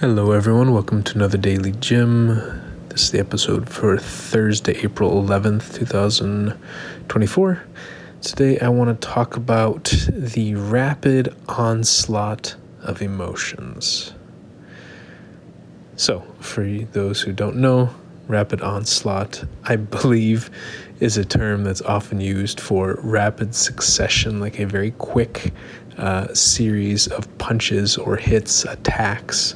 Hello everyone, welcome to another Daily Gym. This is the episode for Thursday, April 11th, 2024. Today I want to talk about the rapid onslaught of emotions. So, for those who don't know, rapid onslaught, I believe, is a term that's often used for rapid succession, like a very quick series of punches or hits, attacks,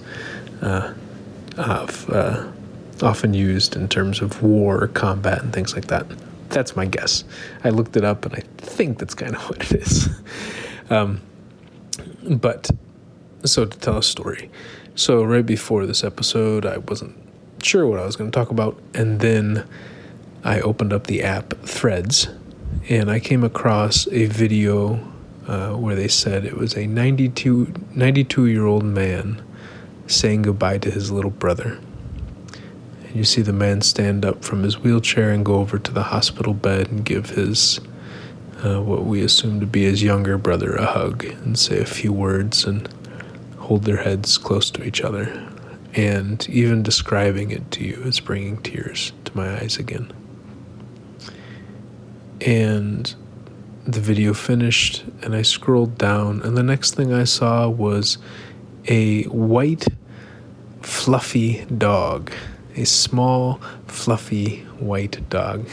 often used in terms of war, combat, and things like that. That's my guess. I looked it up, and I think that's kind of what it is. But, so to tell a story. So right before this episode, I wasn't sure what I was going to talk about, and then I opened up the app Threads, and I came across a video where they said it was a 92-year-old man saying goodbye to his little brother. And you see the man stand up from his wheelchair and go over to the hospital bed and give his, what we assume to be his younger brother, a hug and say a few words and hold their heads close to each other. And even describing it to you is bringing tears to my eyes again. And the video finished, and I scrolled down, and the next thing I saw was a white, fluffy dog, a small, fluffy white dog,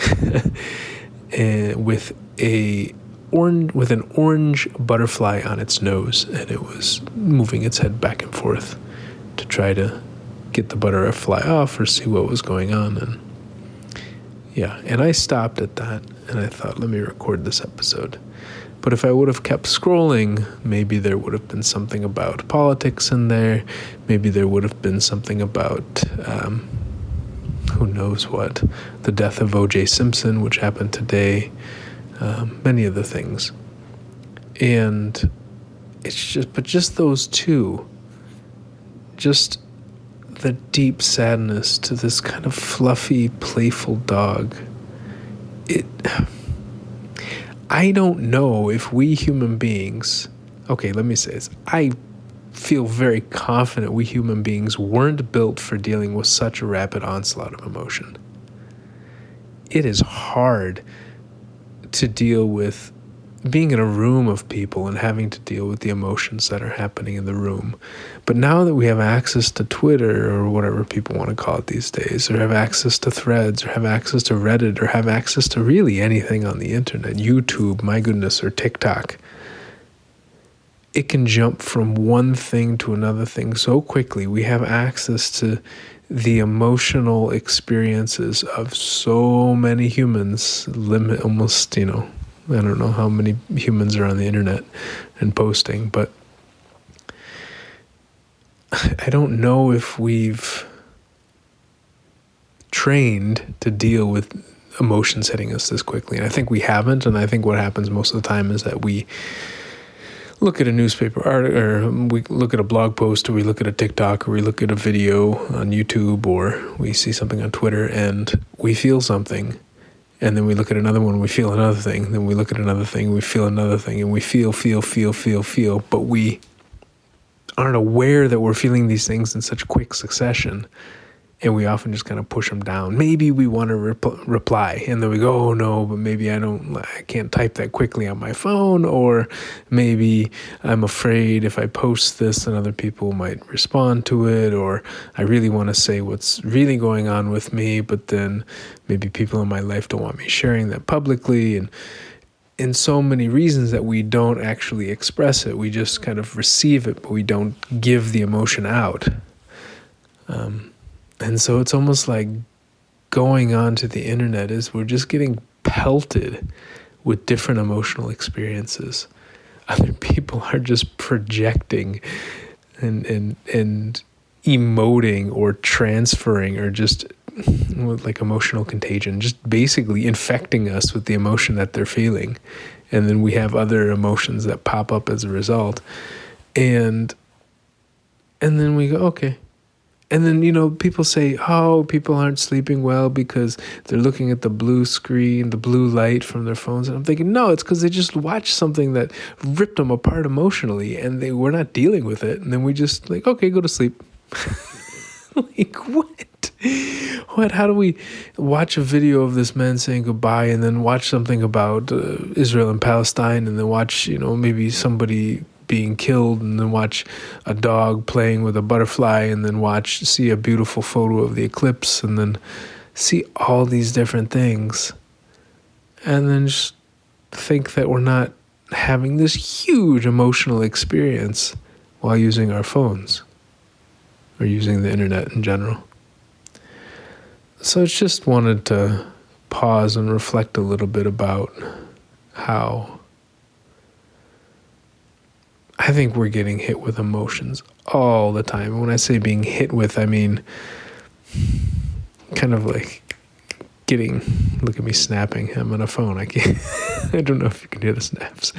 and with an orange butterfly on its nose, and it was moving its head back and forth to try to get the butterfly off or see what was going on. And I stopped at that, and I thought, let me record this episode. But if I would have kept scrolling, maybe there would have been something about politics in there. Maybe there would have been something about, who knows what, the death of O.J. Simpson, which happened today, many other things. And it's just those two, just the deep sadness to this kind of fluffy, playful dog. I don't know if we human beings, okay, let me say this. I feel very confident we human beings weren't built for dealing with such a rapid onslaught of emotion. It is hard to deal with being in a room of people and having to deal with the emotions that are happening in the room. But now that we have access to Twitter or whatever people want to call it these days, or have access to Threads, or have access to Reddit, or have access to really anything on the internet, YouTube, my goodness, or TikTok, it can jump from one thing to another thing so quickly. We have access to the emotional experiences of so many humans, almost, I don't know how many humans are on the internet and posting, but I don't know if we've trained to deal with emotions hitting us this quickly. And I think we haven't, and I think what happens most of the time is that we look at a newspaper article, or we look at a blog post, or we look at a TikTok, or we look at a video on YouTube, or we see something on Twitter, and we feel something. And then we look at another one, we feel another thing. Then we look at another thing, we feel another thing. And we feel. But we aren't aware that we're feeling these things in such quick succession. And we often just kind of push them down. Maybe we want to reply. And then we go, oh no, but maybe I can't type that quickly on my phone. Or maybe I'm afraid if I post this, then other people might respond to it. Or I really want to say what's really going on with me, but then maybe people in my life don't want me sharing that publicly. And in so many reasons that we don't actually express it. We just kind of receive it, but we don't give the emotion out. And so it's almost like going onto the internet is we're just getting pelted with different emotional experiences. Other people are just projecting and emoting or transferring or just with like emotional contagion, just basically infecting us with the emotion that they're feeling. And then we have other emotions that pop up as a result. And then we go, okay. And then, people say, oh, people aren't sleeping well because they're looking at the blue screen, the blue light from their phones. And I'm thinking, no, it's because they just watched something that ripped them apart emotionally and they were not dealing with it. And then we just okay, go to sleep. Like, what? What? How do we watch a video of this man saying goodbye and then watch something about Israel and Palestine and then watch, maybe somebody being killed and then watch a dog playing with a butterfly and then see a beautiful photo of the eclipse and then see all these different things and then just think that we're not having this huge emotional experience while using our phones or using the internet in general. So I just wanted to pause and reflect a little bit about how I think we're getting hit with emotions all the time. And when I say being hit with, I mean kind of like look at me snapping. I'm on a phone. I can't, I don't know if you can hear the snaps.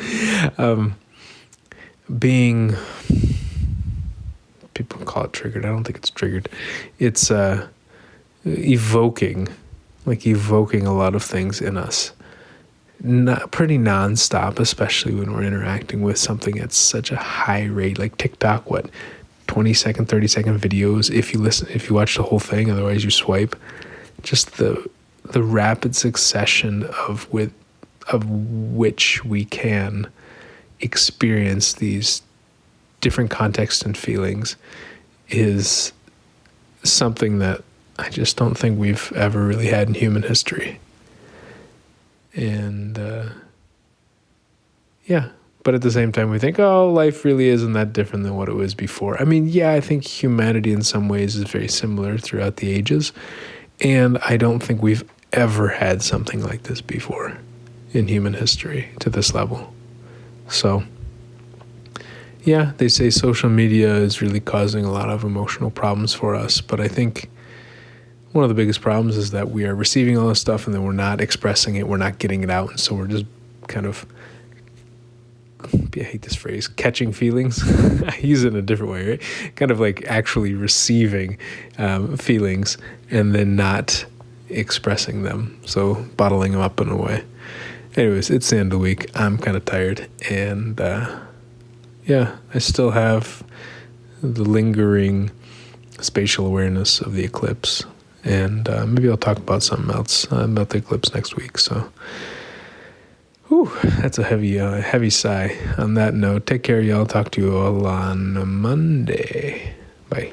People call it triggered. I don't think it's triggered. It's evoking a lot of things in us. Pretty nonstop, especially when we're interacting with something at such a high rate, like TikTok, 20-second, 30-second videos, if you watch the whole thing, otherwise you swipe. Just the rapid succession of which we can experience these different contexts and feelings is something that I just don't think we've ever really had in human history. And but at the same time we think, life really isn't that different than what it was before. I mean, I think humanity in some ways is very similar throughout the ages, and I don't think we've ever had something like this before in human history to this level. So they say social media is really causing a lot of emotional problems for us, but I think one of the biggest problems is that we are receiving all this stuff and then we're not expressing it, we're not getting it out, and so we're just kind of, I hate this phrase, catching feelings. I use it in a different way, right? Kind of like actually receiving feelings and then not expressing them, so bottling them up in a way. Anyways, it's the end of the week. I'm kind of tired, and I still have the lingering spatial awareness of the eclipse. And maybe I'll talk about something else about the eclipse next week. So, that's a heavy sigh. On that note, take care, y'all. Talk to you all on Monday. Bye.